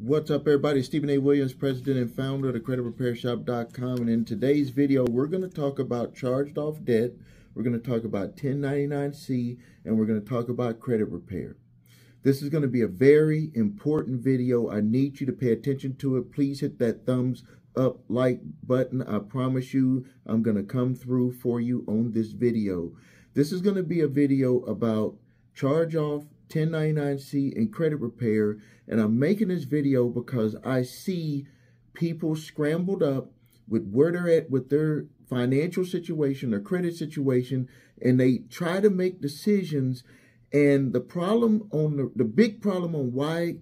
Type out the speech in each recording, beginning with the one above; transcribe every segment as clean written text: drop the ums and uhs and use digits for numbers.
What's up, everybody? Stephen A. Williams, president and founder of thecreditrepairshop.com. And in today's video, we're going to talk about charged off debt. We're going to talk about 1099-C, and we're going to talk about credit repair. This is going to be a very important video. I need you to pay attention to it. Please hit that thumbs up like button. I promise you, I'm going to come through for you on this video. This is going to be a video about charge off, 1099-C, and credit repair. And I'm making this video because I see people scrambled up with where they're at with their financial situation or credit situation, and they try to make decisions. And the problem on the big problem on why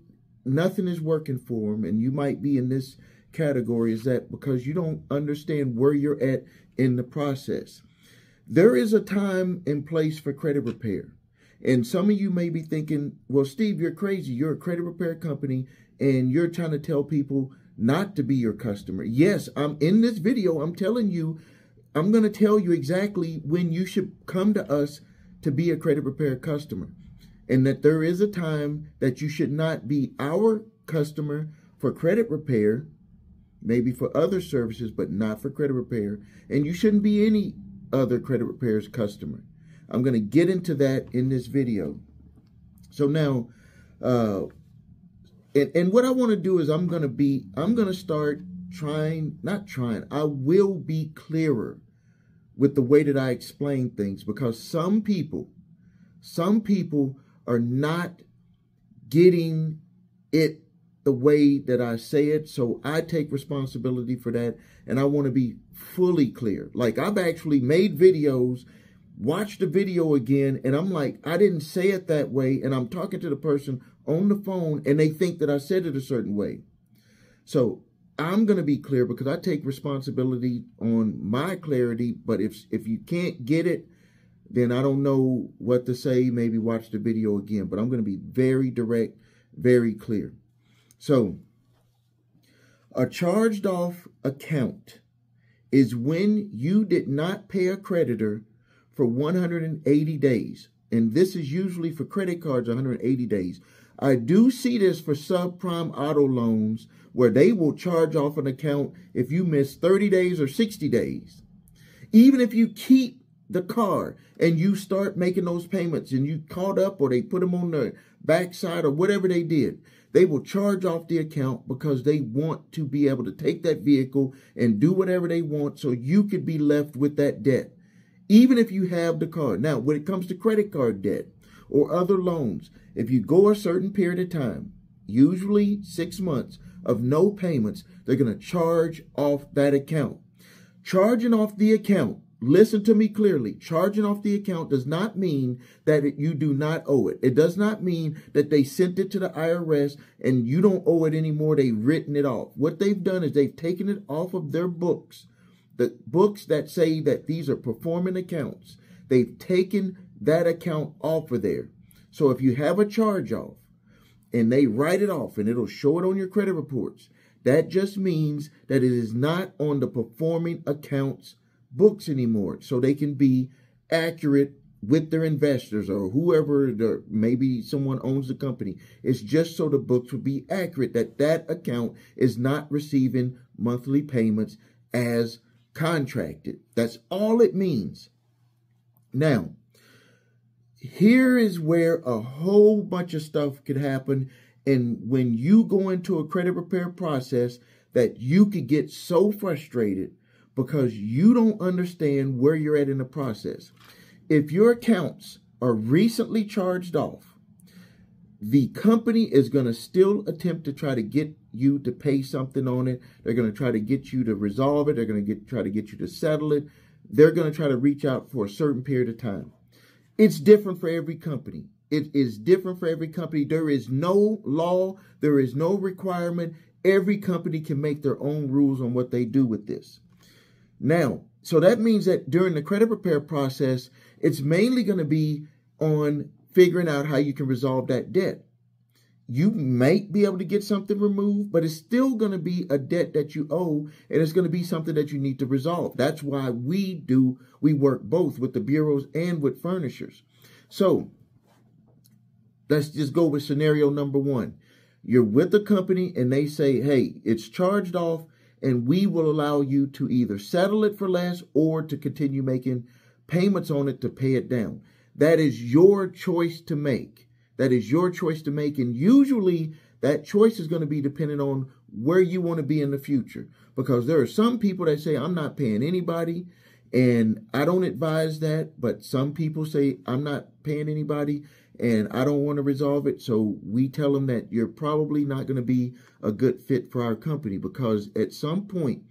nothing is working for them, and you might be in this category, is that because you don't understand where you're at in the process. There is a time and place for credit repair. And some of you may be thinking, well, Steve, you're crazy. You're a credit repair company and you're trying to tell people not to be your customer. Yes, I'm in this video. I'm telling you, I'm going to tell you exactly when you should come to us to be a credit repair customer. And that there is a time that you should not be our customer for credit repair, maybe for other services, but not for credit repair. And you shouldn't be any other credit repair's customer. I'm going to get into that in this video. So now, and what I want to do is I'm going to start I will be clearer with the way that I explain things, because some people are not getting it the way that I say it. So I take responsibility for that. And I want to be fully clear. Like, I've actually made videos, watch the video again, and I'm like, I didn't say it that way, and I'm talking to the person on the phone, and they think that I said it a certain way. So I'm going to be clear because I take responsibility on my clarity, but if you can't get it, then I don't know what to say. Maybe watch the video again, but I'm going to be very direct, very clear. So a charged off account is when you did not pay a creditor for 180 days. And this is usually for credit cards, 180 days. I do see this for subprime auto loans where they will charge off an account if you miss 30 days or 60 days. Even if you keep the car and you start making those payments and you caught up, or they put them on the backside or whatever they did, they will charge off the account because they want to be able to take that vehicle and do whatever they want so you could be left with that debt, even if you have the car. Now, when it comes to credit card debt or other loans, if you go a certain period of time, usually 6 months of no payments, they're going to charge off that account. Charging off the account, listen to me clearly, charging off the account does not mean that you do not owe it. It does not mean that they sent it to the IRS and you don't owe it anymore. They've written it off. What they've done is they've taken it off of their books. The books that say that these are performing accounts, they've taken that account off of there. So if you have a charge off and they write it off and it'll show it on your credit reports, that just means that it is not on the performing accounts books anymore. So they can be accurate with their investors or whoever, maybe someone owns the company. It's just so the books will be accurate that that account is not receiving monthly payments as contracted. That's all it means. Now, here is where a whole bunch of stuff could happen. And when you go into a credit repair process, that you could get so frustrated because you don't understand where you're at in the process. If your accounts are recently charged off, the company is going to still attempt to try to get you to pay something on it. They're going to try to get you to resolve it. They're going to try to get you to settle it. They're going to try to reach out for a certain period of time. It's different for every company. It is different for every company. There is no law. There is no requirement. Every company can make their own rules on what they do with this. Now, so that means that during the credit repair process, it's mainly going to be on figuring out how you can resolve that debt. You might be able to get something removed, but it's still going to be a debt that you owe, and it's going to be something that you need to resolve. That's why we work both with the bureaus and with furnishers. So let's just go with scenario number one. You're with the company and they say, hey, it's charged off and we will allow you to either settle it for less or to continue making payments on it to pay it down. That is your choice to make. That is your choice to make. And usually that choice is going to be dependent on where you want to be in the future. Because there are some people that say, I'm not paying anybody. And I don't advise that. But some people say, I'm not paying anybody and I don't want to resolve it. So we tell them that you're probably not going to be a good fit for our company. Because at some point,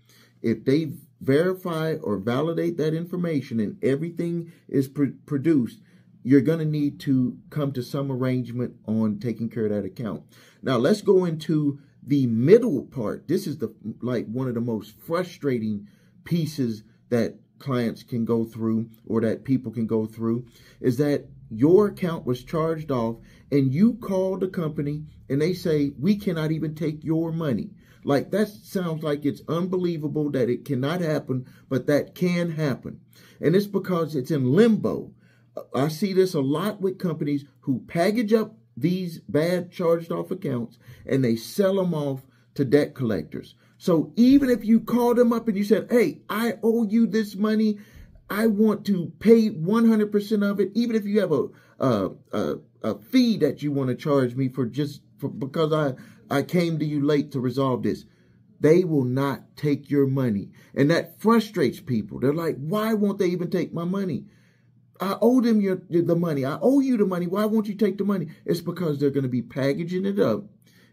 if they verify or validate that information and everything is produced, you're going to need to come to some arrangement on taking care of that account. Now, let's go into the middle part. This is one of the most frustrating pieces that clients can go through or that people can go through, is that your account was charged off and you called the company and they say, we cannot even take your money. Like, that sounds like it's unbelievable that it cannot happen, but that can happen. And it's because it's in limbo. I see this a lot with companies who package up these bad charged off accounts and they sell them off to debt collectors. So even if you call them up and you said, hey, I owe you this money, I want to pay 100% of it, even if you have a fee that you want to charge me because I came to you late to resolve this, they will not take your money. And that frustrates people. They're like, why won't they even take my money? I owe them the money. I owe you the money. Why won't you take the money? It's because they're going to be packaging it up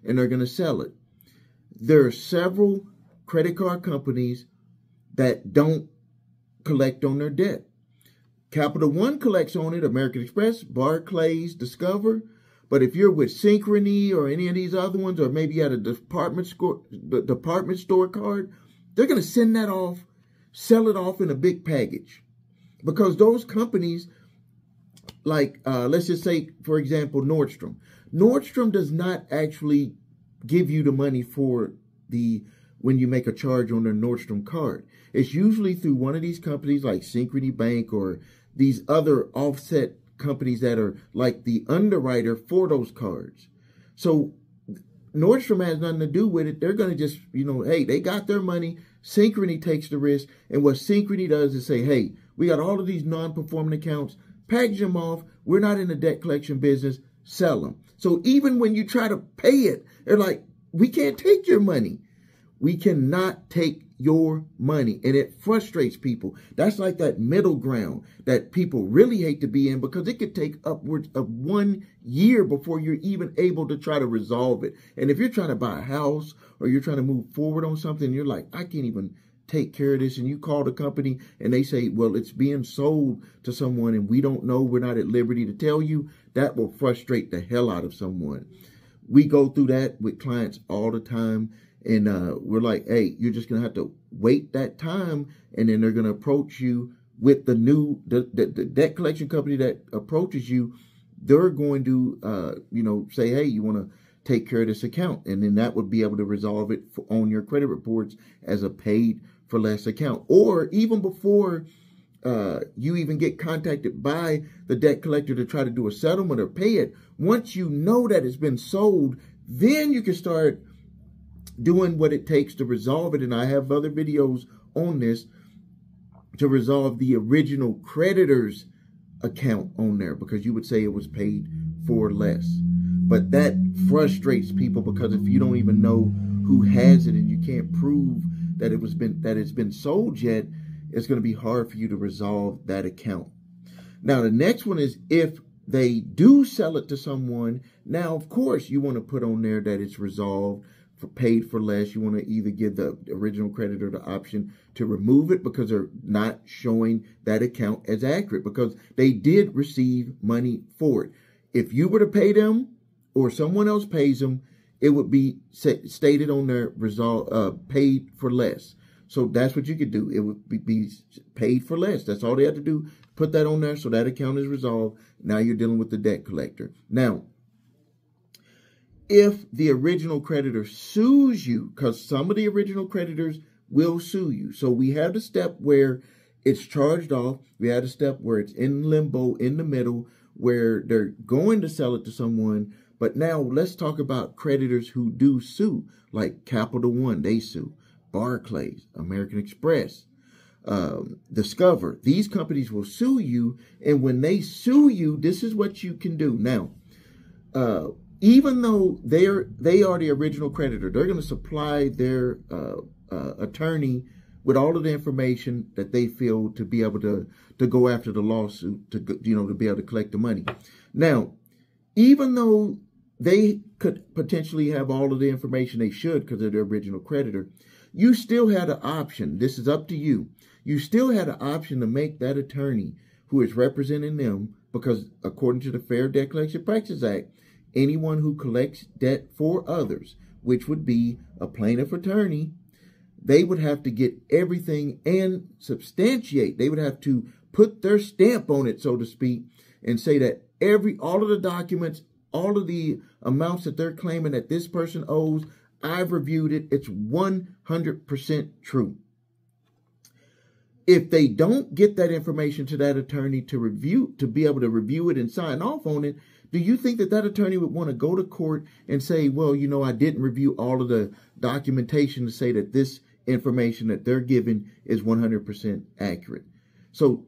and they're going to sell it. There are several credit card companies that don't collect on their debt. Capital One collects on it, American Express, Barclays, Discover. But if you're with Synchrony or any of these other ones, or maybe you had a department store card, they're going to send that off, sell it off in a big package. Because those companies, like, let's just say, for example, Nordstrom. Nordstrom does not actually give you the money for when you make a charge on their Nordstrom card. It's usually through one of these companies like Synchrony Bank or these other offset companies that are like the underwriter for those cards. So Nordstrom has nothing to do with it. They're going to just, hey, they got their money. Synchrony takes the risk. And what Synchrony does is say, hey, we got all of these non-performing accounts, package them off. We're not in the debt collection business. Sell them. So even when you try to pay it, they're like, we can't take your money. We cannot take your money. And it frustrates people. That's like that middle ground that people really hate to be in, because it could take upwards of 1 year before you're even able to try to resolve it. And if you're trying to buy a house or you're trying to move forward on something, you're like, I can't even take care of this. And you call the company and they say, well, it's being sold to someone and we don't know, we're not at liberty to tell you. That will frustrate the hell out of someone. We go through that with clients all the time. And we're like, hey, you're just going to have to wait that time. And then they're going to approach you with the debt collection company that approaches you. They're going to, say, hey, you want to take care of this account. And then that would be able to resolve it on your credit reports as a paid for less account. Or even before you even get contacted by the debt collector to try to do a settlement or pay it, once you know that it's been sold, then you can start doing what it takes to resolve it. And I have other videos on this to resolve the original creditor's account on there, because you would say it was paid for less. But that frustrates people, because if you don't even know who has it and you can't prove that it's been sold yet, it's going to be hard for you to resolve that account. Now, the next one is if they do sell it to someone. Now, of course, you want to put on there that it's resolved, paid for less. You want to either give the original creditor the option to remove it because they're not showing that account as accurate, because they did receive money for it. If you were to pay them or someone else pays them, it would be stated on their paid for less. So that's what you could do. It would be paid for less. That's all they had to do. Put that on there so that account is resolved. Now you're dealing with the debt collector. Now, if the original creditor sues you, because some of the original creditors will sue you. So we have the step where it's charged off. We have the step where it's in limbo, in the middle, where they're going to sell it to someone, But now let's talk about creditors who do sue, like Capital One, they sue, Barclays, American Express, Discover. These companies will sue you, and when they sue you, this is what you can do. Now, even though they are the original creditor, they're going to supply their attorney with all of the information that they feel to be able to go after the lawsuit, to be able to collect the money. Now, even though they could potentially have all of the information they should because they're the original creditor, you still had an option. This is up to you. You still had an option to make that attorney who is representing them, because according to the Fair Debt Collection Practices Act, anyone who collects debt for others, which would be a plaintiff attorney, they would have to get everything and substantiate. They would have to put their stamp on it, so to speak, and say that all of the documents, all of the amounts that they're claiming that this person owes, I've reviewed it. It's 100% true. If they don't get that information to that attorney to be able to review it and sign off on it, do you think that that attorney would want to go to court and say, well, I didn't review all of the documentation to say that this information that they're giving is 100% accurate? So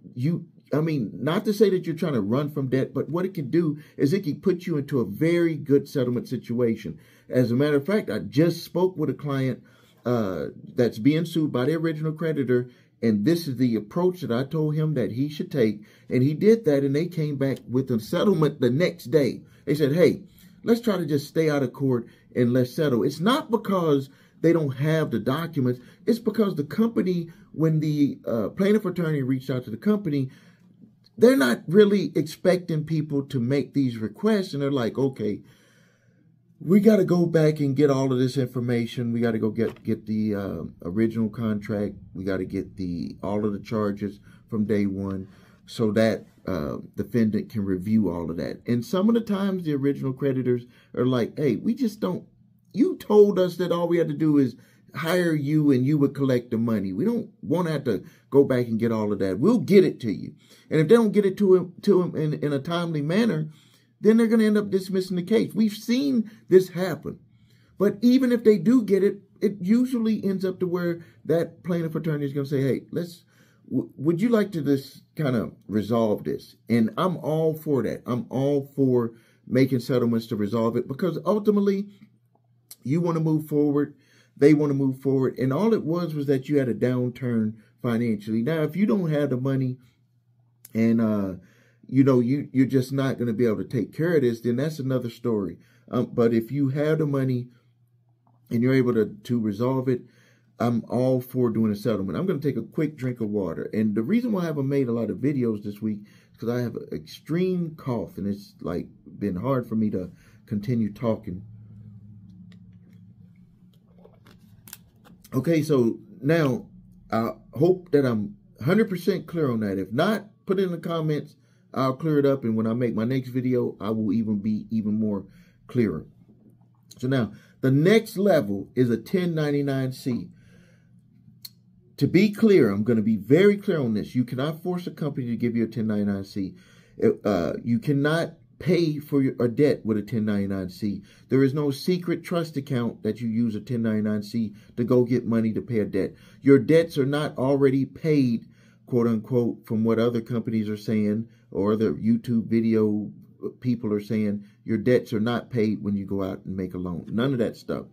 not to say that you're trying to run from debt, but what it can do is it can put you into a very good settlement situation. As a matter of fact, I just spoke with a client that's being sued by the original creditor, and this is the approach that I told him that he should take. And he did that, and they came back with a settlement the next day. They said, hey, let's try to just stay out of court and let's settle. It's not because they don't have the documents. It's because the company, when the plaintiff attorney reached out to the company, they're not really expecting people to make these requests. And they're like, okay, we got to go back and get all of this information. We got to go get the original contract. We got to get all of the charges from day one, so that defendant can review all of that. And some of the times the original creditors are like, hey, we just don't, you told us that all we had to do is hire you and you would collect the money. We don't want to have to go back and get all of that. We'll get it to you. And if they don't get it to him in a timely manner, then they're going to end up dismissing the case. We've seen this happen. But even if they do get it, it usually ends up to where that plaintiff attorney is going to say, hey, would you like to just kind of resolve this? And I'm all for that. I'm all for making settlements to resolve it, because ultimately you want to move forward. They want to move forward. And all it was that you had a downturn financially. Now, if you don't have the money and, you're just not going to be able to take care of this, then that's another story. But if you have the money and you're able to resolve it, I'm all for doing a settlement. I'm going to take a quick drink of water. And the reason why I haven't made a lot of videos this week is because I have an extreme cough, and it's like been hard for me to continue talking. Okay, so now I hope that I'm 100% clear on that. If not, put it in the comments. I'll clear it up, and when I make my next video, I will be even more clearer. So now, the next level is a 1099-C. To be clear, I'm going to be very clear on this. You cannot force a company to give you a 1099-C. You cannot pay for a debt with a 1099-C. There is no secret trust account that you use a 1099-C to go get money to pay a debt. Your debts are not already paid, quote unquote, from what other companies are saying, or the YouTube video people are saying. Your debts are not paid when you go out and make a loan. None of that stuff.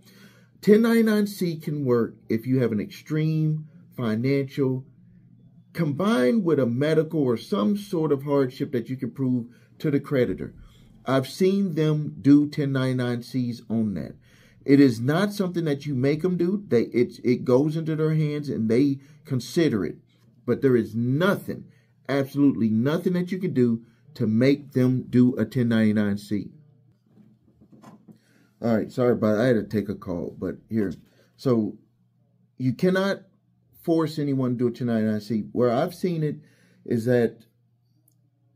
1099-C can work if you have an extreme financial combined with a medical or some sort of hardship that you can prove to the creditor. I've seen them do 1099-Cs on that. It is not something that you make them do. It goes into their hands and they consider it. But there is nothing, absolutely nothing that you can do to make them do a 1099-C. All right, sorry about it. I had to take a call, but here. So you cannot force anyone to do a 1099-C. Where I've seen it is that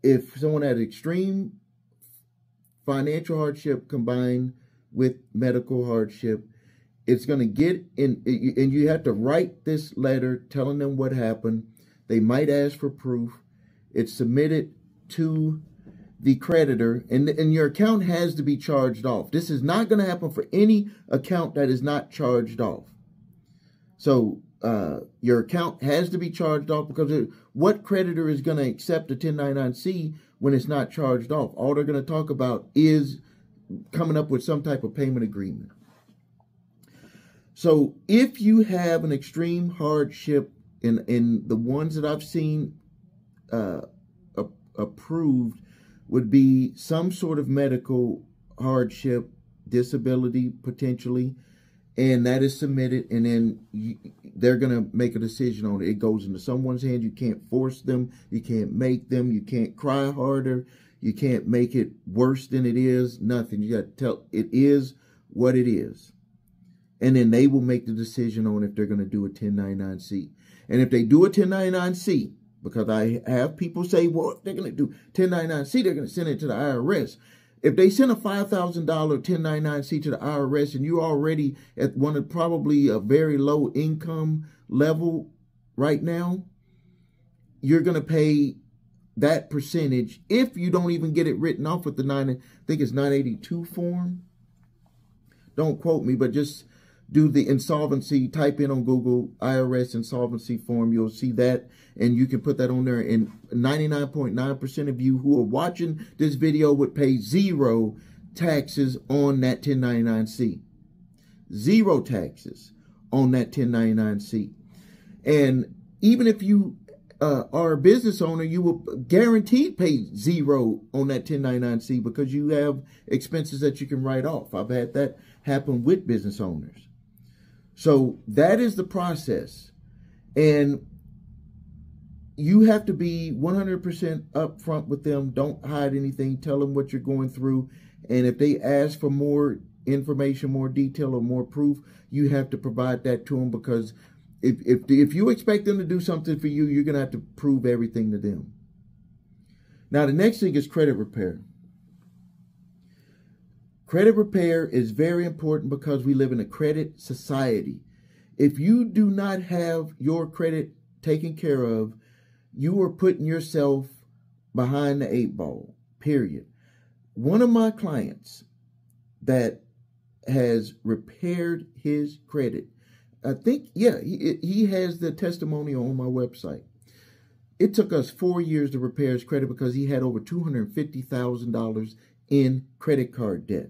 if someone had extreme financial hardship combined with medical hardship, it's going to get in, and you have to write this letter telling them what happened. They might ask for proof. It's submitted to the creditor, and your account has to be charged off. This is not going to happen for any account that is not charged off. So your account has to be charged off, because what creditor is going to accept a 1099-C when it's not charged off? All they're going to talk about is coming up with some type of payment agreement. So if you have an extreme hardship, in the ones that I've seen approved would be some sort of medical hardship, disability potentially, and that is submitted, and then they're going to make a decision on it. It goes into someone's hand. You can't force them. You can't make them. You can't cry harder. You can't make it worse than it is. Nothing. You got to tell it is what it is. And then they will make the decision on if they're going to do a 1099-C. And if they do a 1099-C, because I have people say, well, if they're going to do 1099-C, they're going to send it to the IRS. If they send a $5,000 1099-C to the IRS and you're already at one of probably a very low income level right now, you're going to pay that percentage if you don't even get it written off with the I think it's 982 form. Don't quote me, but just do the insolvency, type in on Google IRS insolvency form. You'll see that, and you can put that on there. And 99.9% of you who are watching this video would pay zero taxes on that 1099-C. Zero taxes on that 1099-C. And even if you are a business owner, you will guaranteed pay zero on that 1099-C, because you have expenses that you can write off. I've had that happen with business owners. So that is the process. And you have to be 100% upfront with them. Don't hide anything. Tell them what you're going through. And if they ask for more information, more detail, or more proof, you have to provide that to them, because if you expect them to do something for you, you're going to have to prove everything to them. Now, the next thing is credit repair. Credit repair is very important because we live in a credit society. If you do not have your credit taken care of, you are putting yourself behind the 8 ball, period. One of my clients that has repaired his credit, I think, yeah, he has the testimonial on my website. It took us 4 years to repair his credit because he had over $250,000 in credit card debt.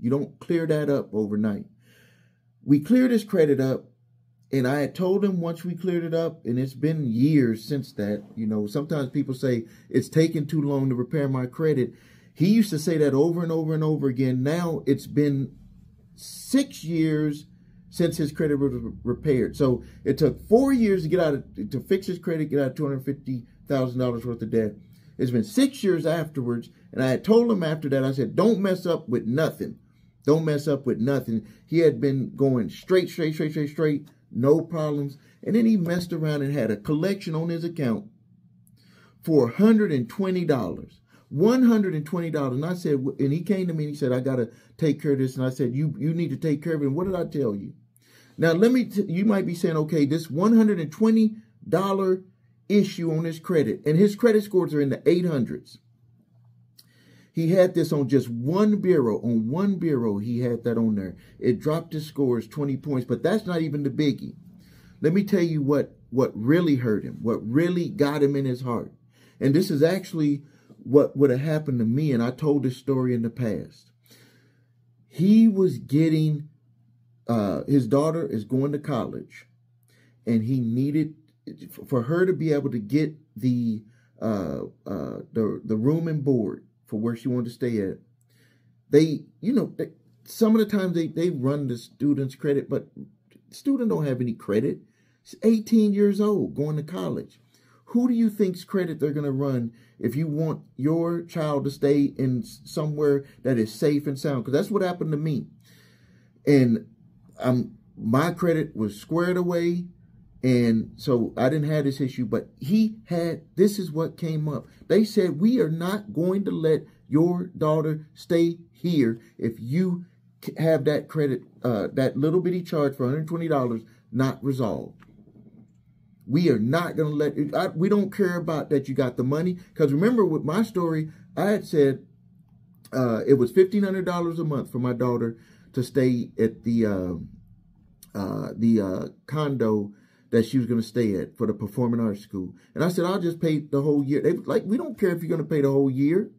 You don't clear that up overnight. We cleared his credit up, and I had told him once we cleared it up, and it's been years since that. You know, sometimes people say it's taken too long to repair my credit. He used to say that over and over and over again. Now it's been 6 years since his credit was repaired. So it took 4 years to fix his credit, get out of $250,000 worth of debt. It's been 6 years afterwards, and I had told him after that, I said, don't mess up with nothing. Don't mess up with nothing. He had been going straight, no problems. And then he messed around and had a collection on his account for $120. $120. And I said, and he came to me and he said, I got to take care of this. And I said, you need to take care of it. And what did I tell you? Now, you might be saying, okay, this $120 issue on his credit, and his credit scores are in the 800s. He had this on just one bureau. On one bureau, he had that on there. It dropped his scores 20 points, but that's not even the biggie. Let me tell you what really hurt him, what really got him in his heart. And this is actually what would have happened to me, and I told this story in the past. He was getting, his daughter is going to college, and he needed, for her to be able to get the room and board for where she wanted to stay at. Some of the times they run the student's credit, but the student don't have any credit. She's 18 years old, going to college. Who do you think's credit they're going to run if you want your child to stay in somewhere that is safe and sound? Because that's what happened to me. And my credit was squared away. And so I didn't have this issue, but this is what came up. They said, we are not going to let your daughter stay here if you have that credit, that little bitty charge for $120 not resolved. We are not going to let, we don't care about that you got the money. Because remember with my story, I had said it was $1,500 a month for my daughter to stay at the condo that she was going to stay at for the performing arts school. And I said, I'll just pay the whole year. They was like, we don't care if you're going to pay the whole year.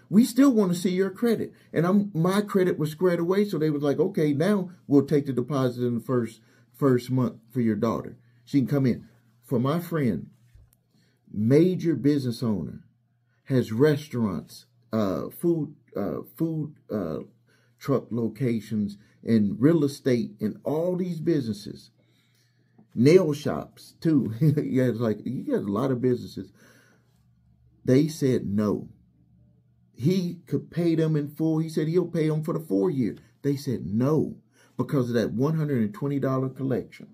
We still want to see your credit. And my credit was squared away. So they was like, okay, now we'll take the deposit in the first month for your daughter. She can come in. For my friend, major business owner, has restaurants, food truck locations, and real estate, and all these businesses. Nail shops too. You got a lot of businesses. They said no. He could pay them in full. He said he'll pay them for the 4 year. They said no because of that $120 collection.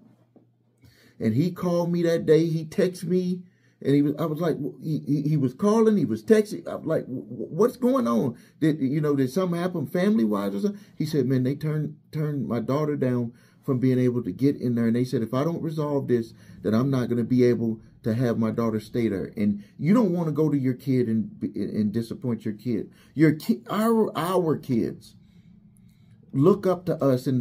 And he called me that day. He texted me, and I was like, he was calling, he was texting. I was like, what's going on? Did something happen family wise or something? He said, man, they turned my daughter down from being able to get in there. And they said, if I don't resolve this, then I'm not going to be able to have my daughter stay there. And you don't want to go to your kid and disappoint your kid. Our kids look up to us, and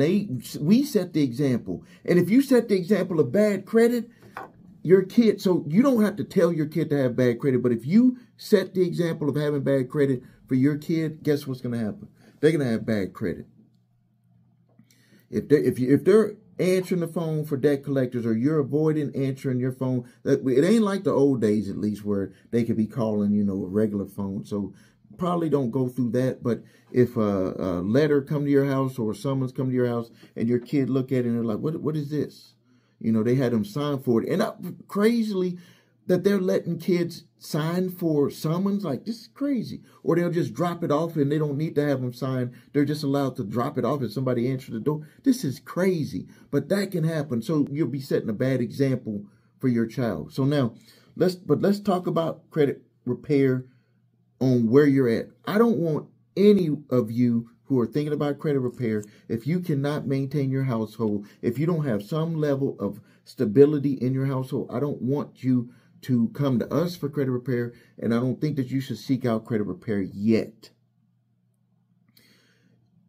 we set the example. And if you set the example of bad credit, your kid, so you don't have to tell your kid to have bad credit, but if you set the example of having bad credit for your kid, guess what's going to happen? They're going to have bad credit. If they're answering the phone for debt collectors, or you're avoiding answering your phone, it ain't like the old days, at least, where they could be calling, a regular phone. So probably don't go through that. But if a letter come to your house or someone's come to your house and your kid look at it and they're like, what is this? They had them sign for it. And crazily that they're letting kids sign for summons. Like, this is crazy. Or they'll just drop it off and they don't need to have them sign. They're just allowed to drop it off if somebody answers the door. This is crazy. But that can happen. So you'll be setting a bad example for your child. So now, let's talk about credit repair on where you're at. I don't want any of you who are thinking about credit repair, if you cannot maintain your household, if you don't have some level of stability in your household, I don't want you to come to us for credit repair, and I don't think that you should seek out credit repair yet.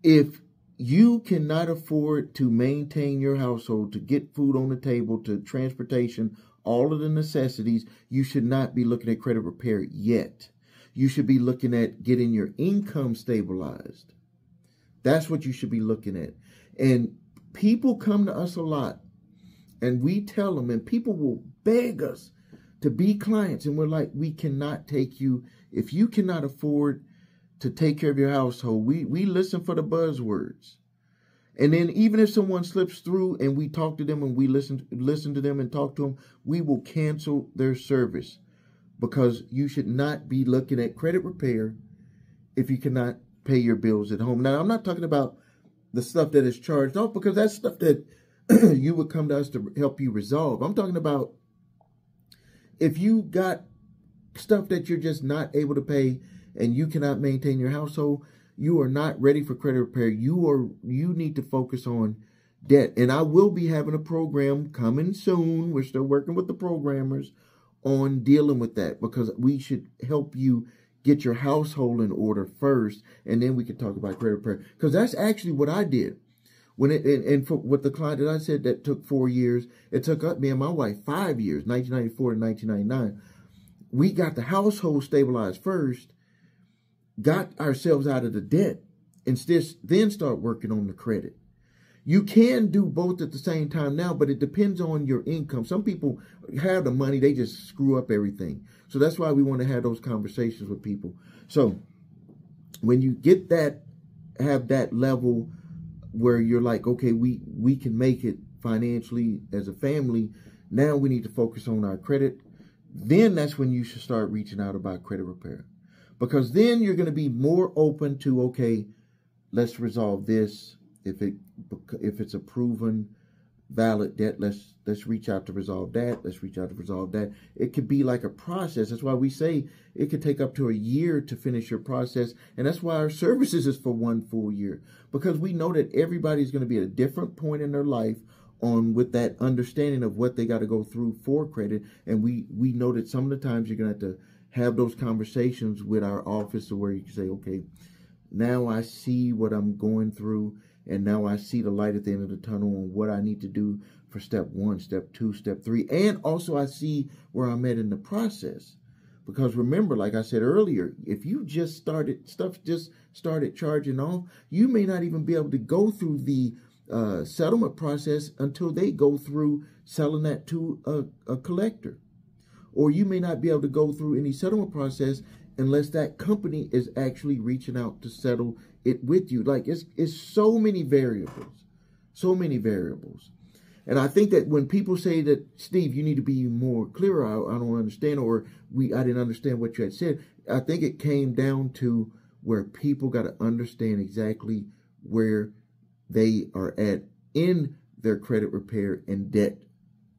If you cannot afford to maintain your household, to get food on the table, to transportation, all of the necessities, you should not be looking at credit repair yet. You should be looking at getting your income stabilized. That's what you should be looking at. And people come to us a lot, and we tell them, and people will beg us to be clients. And we're like, we cannot take you. If you cannot afford to take care of your household, we listen for the buzzwords. And then even if someone slips through and we talk to them and we listen to them and talk to them, we will cancel their service, because you should not be looking at credit repair if you cannot pay your bills at home. Now, I'm not talking about the stuff that is charged off, because that's stuff that you would come to us to help you resolve. I'm talking about if you got stuff that you're just not able to pay and you cannot maintain your household, you are not ready for credit repair. You need to focus on debt. And I will be having a program coming soon. We're still working with the programmers on dealing with that, because we should help you get your household in order first, and then we can talk about credit repair. Because that's actually what I did. With the client that I said that took 4 years, it took me and my wife 5 years, 1994 to 1999. We got the household stabilized first, got ourselves out of the debt, and then start working on the credit. You can do both at the same time now, but it depends on your income. Some people have the money, they just screw up everything. So that's why we want to have those conversations with people. So when you get have that level where you're like, okay, we can make it financially as a family, now we need to focus on our credit. Then that's when you should start reaching out about credit repair. Because then you're going to be more open to, okay, let's resolve this. If it's a proven valid debt, let's reach out to resolve that. Let's reach out to resolve that. It could be like a process. That's why we say it could take up to a year to finish your process. And that's why our services is for 1 full year, because we know that everybody's going to be at a different point in their life on with that understanding of what they got to go through for credit. And we know that some of the times you're going to have to have those conversations with our office where you can say, okay, now I see what I'm going through, and now I see the light at the end of the tunnel on what I need to do for step 1, step 2, step 3. And also I see where I'm at in the process. Because remember, like I said earlier, if you just started charging off, you may not even be able to go through the settlement process until they go through selling that to a collector. Or you may not be able to go through any settlement process unless that company is actually reaching out to settle it with you. Like it's so many variables, so many variables. And I think that when people say that, Steve, you need to be more clear, I don't understand, or I didn't understand what you had said. I think it came down to where people got to understand exactly where they are at in their credit repair and debt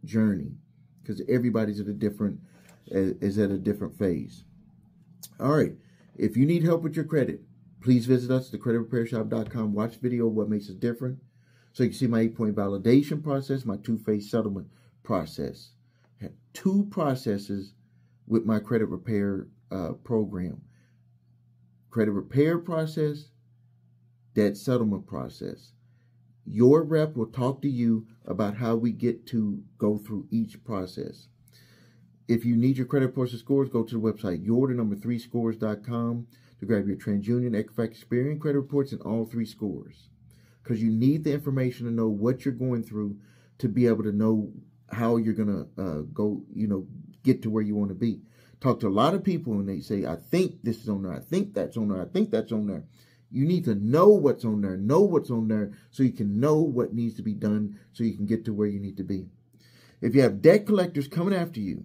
journey, because everybody's at a different phase. All right. If you need help with your credit, please visit us at thecreditrepairshop.com. Watch video What Makes Us Different. So you can see my 8-point validation process, my 2-phase settlement process. I have 2 processes with my credit repair program. Credit repair process, debt settlement process. Your rep will talk to you about how we get to go through each process. If you need your credit reports and scores, go to the website yourthenumber3scores.com to grab your TransUnion, Equifax, Experian credit reports and all 3 scores. Because you need the information to know what you're going through to be able to know how you're going to go, get to where you want to be. Talk to a lot of people and they say, I think this is on there. I think that's on there. I think that's on there. You need to know what's on there, so you can know what needs to be done so you can get to where you need to be. If you have debt collectors coming after you,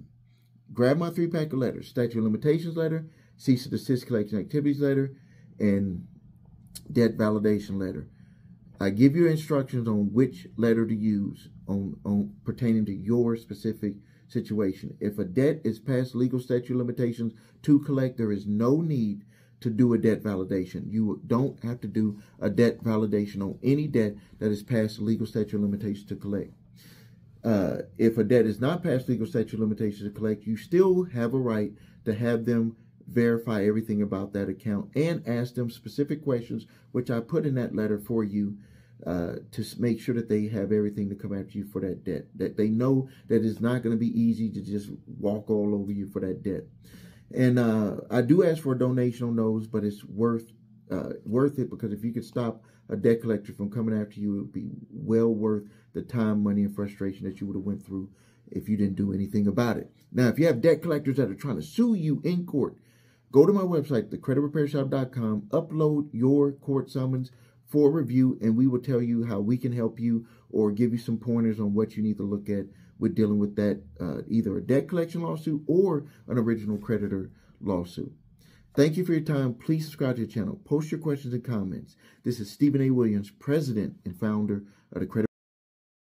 grab my 3-pack of letters: statute of limitations letter, cease and desist collection activities letter, and debt validation letter. I give you instructions on which letter to use on pertaining to your specific situation. If a debt is past legal statute of limitations to collect, there is no need to do a debt validation. You don't have to do a debt validation on any debt that is past legal statute of limitations to collect. If a debt is not past legal statute of limitations to collect, you still have a right to have them verify everything about that account and ask them specific questions, which I put in that letter for you, to make sure that they have everything to come after you for that debt, that they know that it's not going to be easy to just walk all over you for that debt. And I do ask for a donation on those, but it's worth it, because if you could stop a debt collector from coming after you, it would be well worth the time, money, and frustration that you would have went through if you didn't do anything about it. Now, if you have debt collectors that are trying to sue you in court, go to my website, thecreditrepairshop.com, upload your court summons for review, and we will tell you how we can help you or give you some pointers on what you need to look at with dealing with that, either a debt collection lawsuit or an original creditor lawsuit. Thank you for your time. Please subscribe to the channel. Post your questions and comments. This is Stephen A. Williams, President and founder of the Credit